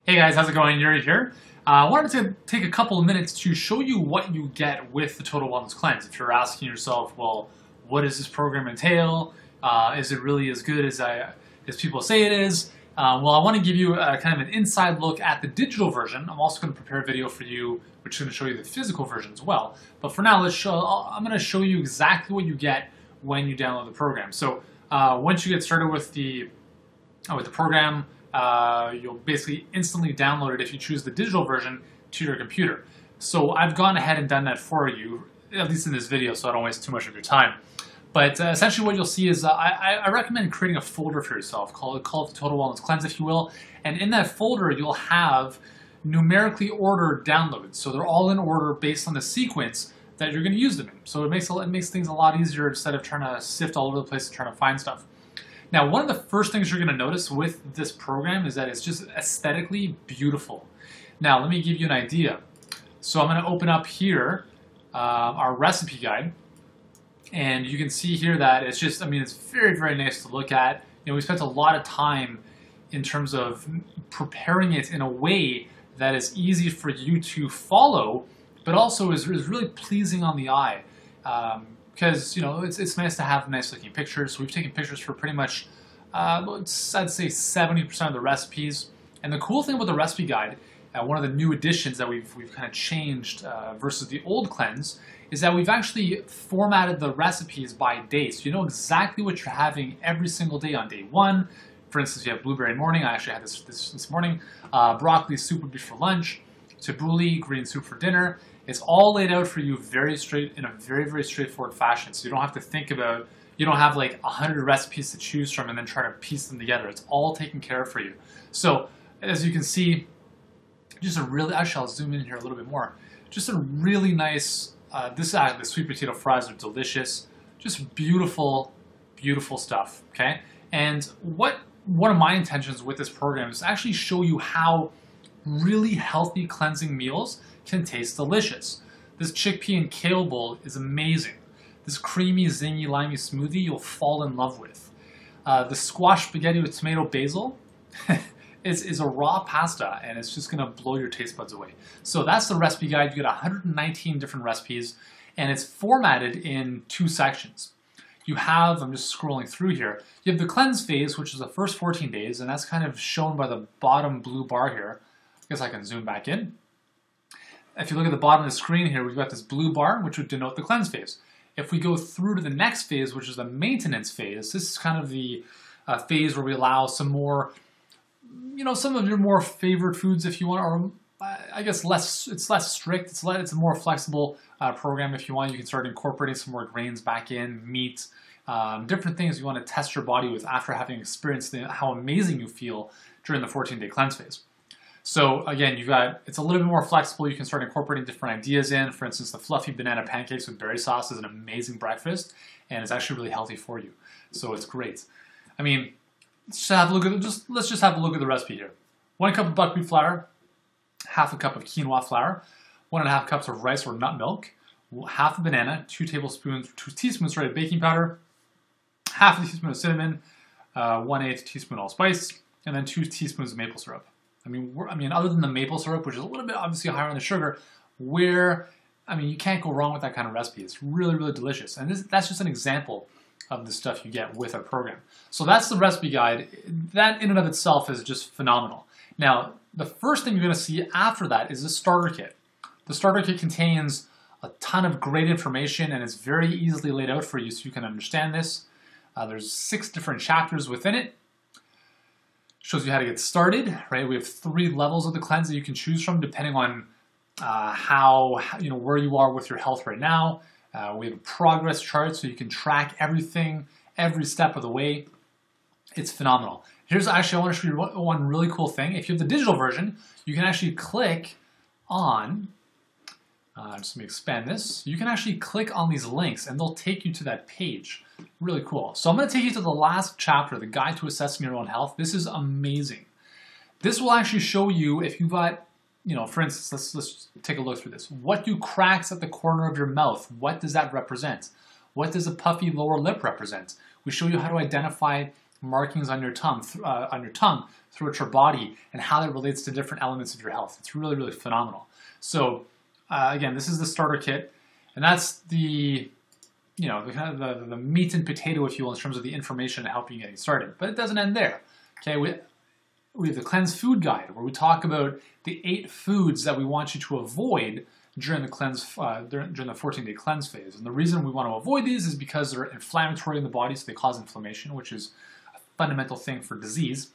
Hey guys, how's it going? Yuri here. I wanted to take a couple of minutes to show you what you get with the Total Wellness Cleanse. If you're asking yourself, well, what does this program entail? Is it really as good as people say it is? Well, I want to give you kind of an inside look at the digital version. I'm also going to prepare a video for you, which is going to show you the physical version as well. But for now, I'm going to show you exactly what you get when you download the program. So once you get started with the program, you'll basically instantly download it if you choose the digital version to your computer. So I've gone ahead and done that for you, at least in this video, so I don't waste too much of your time. But essentially what you'll see is I recommend creating a folder for yourself, call it the Total Wellness Cleanse, if you will. And in that folder, you'll have numerically ordered downloads. So they're all in order based on the sequence that you're going to use them in. So it makes things a lot easier instead of trying to sift all over the place and trying to find stuff. Now, one of the first things you're going to notice with this program is that it's just aesthetically beautiful. Now, let me give you an idea. So I'm going to open up here our recipe guide. And you can see here that it's just, it's very, very nice to look at. You know, we spent a lot of time in terms of preparing it in a way that is easy for you to follow, but also is really pleasing on the eye. Because, you know, it's nice to have nice looking pictures. So we've taken pictures for pretty much, I'd say 70% of the recipes. And the cool thing about the recipe guide, one of the new additions that we've kind of changed versus the old cleanse, is that we've actually formatted the recipes by day. So you know exactly what you're having every single day on day one. For instance, you have blueberry morning. I actually had this morning. Broccoli soup would be for lunch. Tabbouleh, green soup for dinner. It's all laid out for you in a very, very straightforward fashion. So you don't have to think about, you don't have like 100 recipes to choose from and then try to piece them together. It's all taken care of for you. So as you can see, actually I'll zoom in here a little bit more. Just a really nice, the sweet potato fries are delicious. Just beautiful, beautiful stuff, okay? And one of my intentions with this program is to actually show you how really healthy cleansing meals can taste delicious. This chickpea and kale bowl is amazing. This creamy, zingy, limey smoothie you'll fall in love with. The squash spaghetti with tomato basil is a raw pasta, and it's just gonna blow your taste buds away. So that's the recipe guide. You get 119 different recipes, and it's formatted in 2 sections. You have, I'm just scrolling through here, you have the cleanse phase, which is the first 14 days, and that's kind of shown by the bottom blue bar here. I guess I can zoom back in. If you look at the bottom of the screen here, we've got this blue bar, which would denote the cleanse phase. If we go through to the next phase, which is the maintenance phase, this is kind of the phase where we allow some more, some of your more favorite foods if you want, or I guess it's less strict, it's a more flexible program if you want. You can start incorporating some more grains back in, meat, different things you want to test your body with after having experienced how amazing you feel during the 14-day cleanse phase. So again, it's a little bit more flexible. You can start incorporating different ideas in. For instance, the fluffy banana pancakes with berry sauce is an amazing breakfast, and it's actually really healthy for you. So it's great. Let's just have a look at the recipe here. 1 cup of buckwheat flour, half a cup of quinoa flour, 1.5 cups of rice or nut milk, half a banana, 2 teaspoons baking powder, half a teaspoon of cinnamon, 1/8 teaspoon allspice, and then 2 teaspoons of maple syrup. Other than the maple syrup, which is a little bit obviously higher on the sugar, you can't go wrong with that kind of recipe. It's really, really delicious. And that's just an example of the stuff you get with our program. So that's the recipe guide. That in and of itself is just phenomenal. Now, the first thing you're going to see after that is the starter kit. The starter kit contains a ton of great information, and it's very easily laid out for you so you can understand this. There's 6 different chapters within it. Shows you how to get started, right? We have 3 levels of the cleanse that you can choose from depending on where you are with your health right now. We have a progress chart so you can track everything, every step of the way. It's phenomenal. I want to show you one really cool thing. If you have the digital version, you can actually click on, just let me expand this. You can actually click on these links and they'll take you to that page. Really cool. So I'm going to take you to the last chapter, the guide to assessing your own health. This is amazing. This will actually show you if you've got, for instance, let's take a look through this. What do cracks at the corner of your mouth? What does that represent? What does a puffy lower lip represent? We show you how to identify markings on your tongue, throughout your body, and how that relates to different elements of your health. It's really, really phenomenal. So again, this is the starter kit, and that's the kind of the meat and potato, if you will, in terms of the information to help you getting started. But it doesn't end there. Okay, we have the Cleanse Food Guide, where we talk about the 8 foods that we want you to avoid during the during the 14-day cleanse phase. And the reason we want to avoid these is because they're inflammatory in the body, so they cause inflammation, which is a fundamental thing for disease.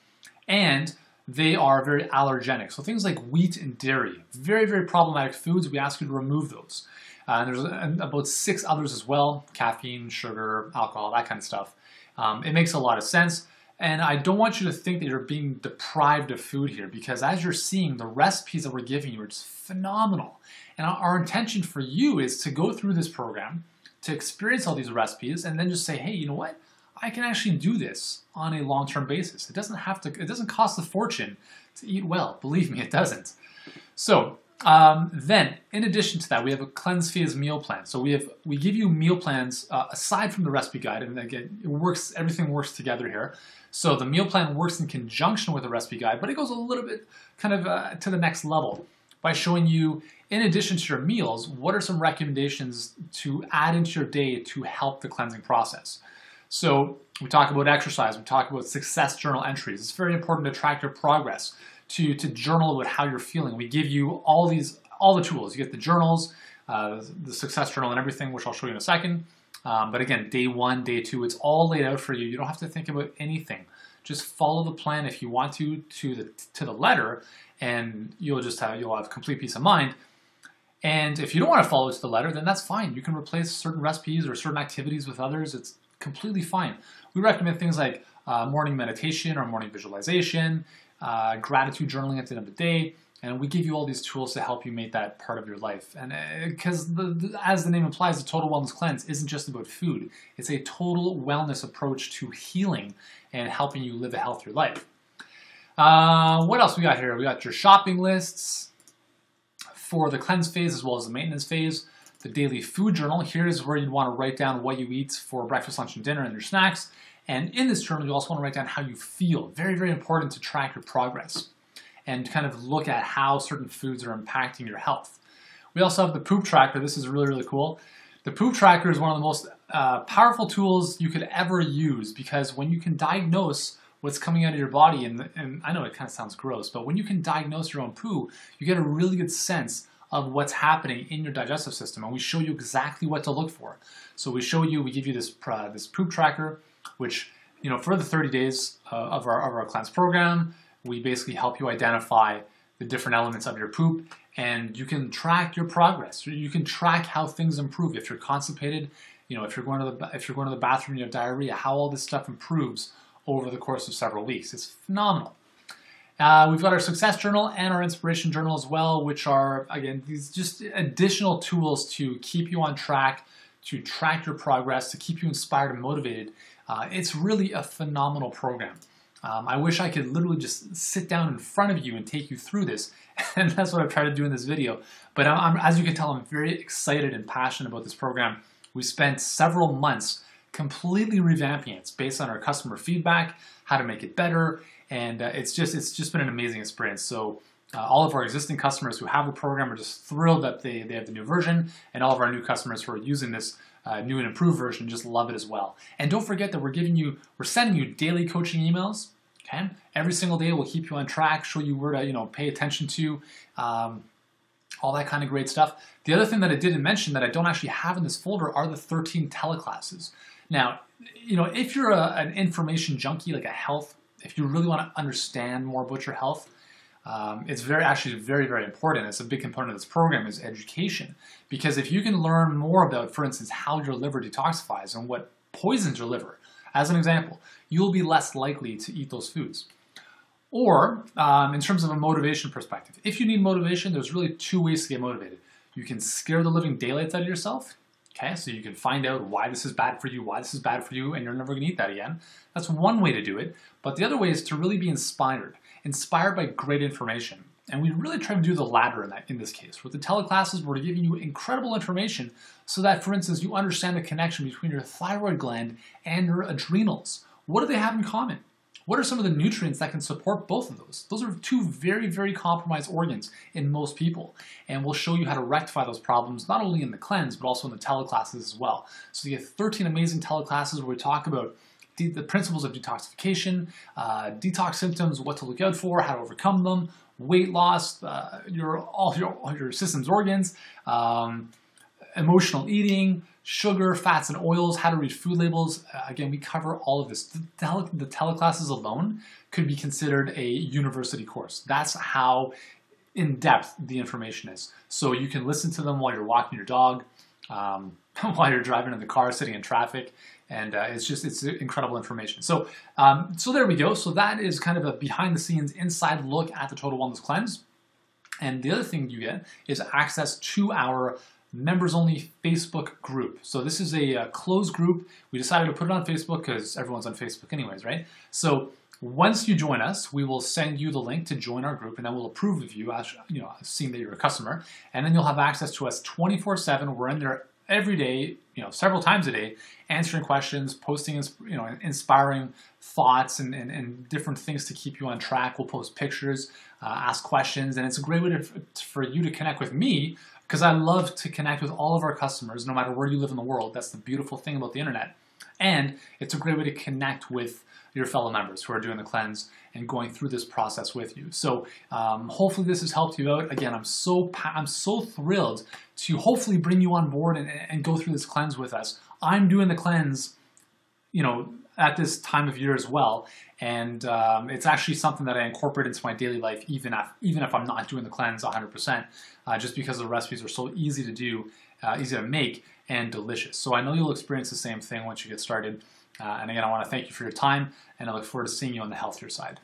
And they are very allergenic. So things like wheat and dairy, very, very problematic foods. We ask you to remove those. There's about 6 others as well: caffeine, sugar, alcohol, that kind of stuff. It makes a lot of sense. And I don't want you to think that you're being deprived of food here, because as you're seeing, the recipes that we're giving you are just phenomenal. And our intention for you is to go through this program, to experience all these recipes, and then just say, hey, you know what? I can actually do this on a long-term basis. It doesn't cost a fortune to eat well. Believe me, it doesn't. So then, in addition to that, we have a cleanse phase meal plan. So we give you meal plans aside from the recipe guide, and again, everything works together here. So the meal plan works in conjunction with the recipe guide, but it goes a little bit kind of to the next level by showing you, in addition to your meals, what are some recommendations to add into your day to help the cleansing process. So we talk about exercise, we talk about success journal entries. It's very important to track your progress, to journal about how you're feeling. We give you all the tools. You get the journals, the success journal and everything, which I'll show you in a second. But again, day 1, day 2, it's all laid out for you. You don't have to think about anything. Just follow the plan if you want to the letter, and you'll have complete peace of mind. And if you don't want to follow it to the letter, then that's fine. You can replace certain recipes or certain activities with others. It's completely fine. We recommend things like morning meditation or morning visualization, gratitude journaling at the end of the day, and we give you all these tools to help you make that part of your life. And because as the name implies, the Total Wellness Cleanse isn't just about food. It's a total wellness approach to healing and helping you live a healthier life. What else we got here? We got your shopping lists for the cleanse phase as well as the maintenance phase. The daily food journal. Here's where you'd want to write down what you eat for breakfast, lunch, and dinner and your snacks. And in this journal, you also want to write down how you feel. Very, very important to track your progress and kind of look at how certain foods are impacting your health. We also have the poop tracker. This is really, really cool. The poop tracker is one of the most powerful tools you could ever use, because when you can diagnose what's coming out of your body, and I know it kind of sounds gross, but when you can diagnose your own poo, you get a really good sense of what's happening in your digestive system, and we show you exactly what to look for. So we give you this poop tracker, which, for the 30 days of our cleanse program, we basically help you identify the different elements of your poop, and you can track your progress. You can track how things improve. If you're constipated, if you're going to the bathroom and you have diarrhea, how all this stuff improves over the course of several weeks. It's phenomenal. We've got our success journal and our inspiration journal as well, which are, again, these just additional tools to keep you on track, to track your progress, to keep you inspired and motivated. It's really a phenomenal program. I wish I could literally just sit down in front of you and take you through this, and that's what I've tried to do in this video. But as you can tell, I'm very excited and passionate about this program. We spent several months completely revamping it. It's based on our customer feedback, how to make it better, and it's just been an amazing experience. So all of our existing customers who have the program are just thrilled that they have the new version, and all of our new customers who are using this new and improved version just love it as well. And don't forget that we're sending you daily coaching emails. Okay, every single day we'll keep you on track, show you where to pay attention to, all that kind of great stuff. The other thing that I didn't mention that I don't actually have in this folder are the 13 teleclasses. Now, if you're an information junkie, like if you really want to understand more about your health, it's actually very, very important. It's a big component of this program is education. Because if you can learn more about, for instance, how your liver detoxifies and what poisons your liver, as an example, you'll be less likely to eat those foods. Or, in terms of a motivation perspective, if you need motivation, there's really 2 ways to get motivated. You can scare the living daylights out of yourself. Okay, so you can find out why this is bad for you, and you're never going to eat that again. That's one way to do it. But the other way is to really be inspired by great information. And we really try to do the latter in this case. With the teleclasses, we're giving you incredible information so that, for instance, you understand the connection between your thyroid gland and your adrenals. what do they have in common? What are some of the nutrients that can support both of those? Those are two very, very compromised organs in most people. And we'll show you how to rectify those problems, not only in the cleanse, but also in the teleclasses as well. So you get 13 amazing teleclasses where we talk about the principles of detoxification, detox symptoms, what to look out for, how to overcome them, weight loss, all your system's organs, emotional eating, sugar, fats, and oils, how to read food labels. Again, we cover all of this. The teleclasses alone could be considered a university course. That's how in-depth the information is. So you can listen to them while you're walking your dog, while you're driving in the car, sitting in traffic, and it's incredible information. So, so there we go. So that is kind of a behind-the-scenes, inside look at the Total Wellness Cleanse. And the other thing you get is access to our members-only Facebook group. So this is a closed group. We decided to put it on Facebook because everyone's on Facebook anyways, right? So once you join us, we will send you the link to join our group, and then we'll approve of you, as seeing that you're a customer, and then you'll have access to us 24/7. We're in there every day, several times a day, answering questions, posting, inspiring thoughts and different things to keep you on track. We'll post pictures, ask questions, and it's a great way for you to connect with me, because I love to connect with all of our customers, no matter where you live in the world. That's the beautiful thing about the internet. And it's a great way to connect with your fellow members who are doing the cleanse and going through this process with you. So hopefully this has helped you out. Again, I'm so thrilled to hopefully bring you on board and go through this cleanse with us. I'm doing the cleanse, at this time of year as well. And it's actually something that I incorporate into my daily life, even if I'm not doing the cleanse 100%, just because the recipes are so easy to do, easy to make, and delicious. So I know you'll experience the same thing once you get started. And again, I want to thank you for your time, and I look forward to seeing you on the healthier side.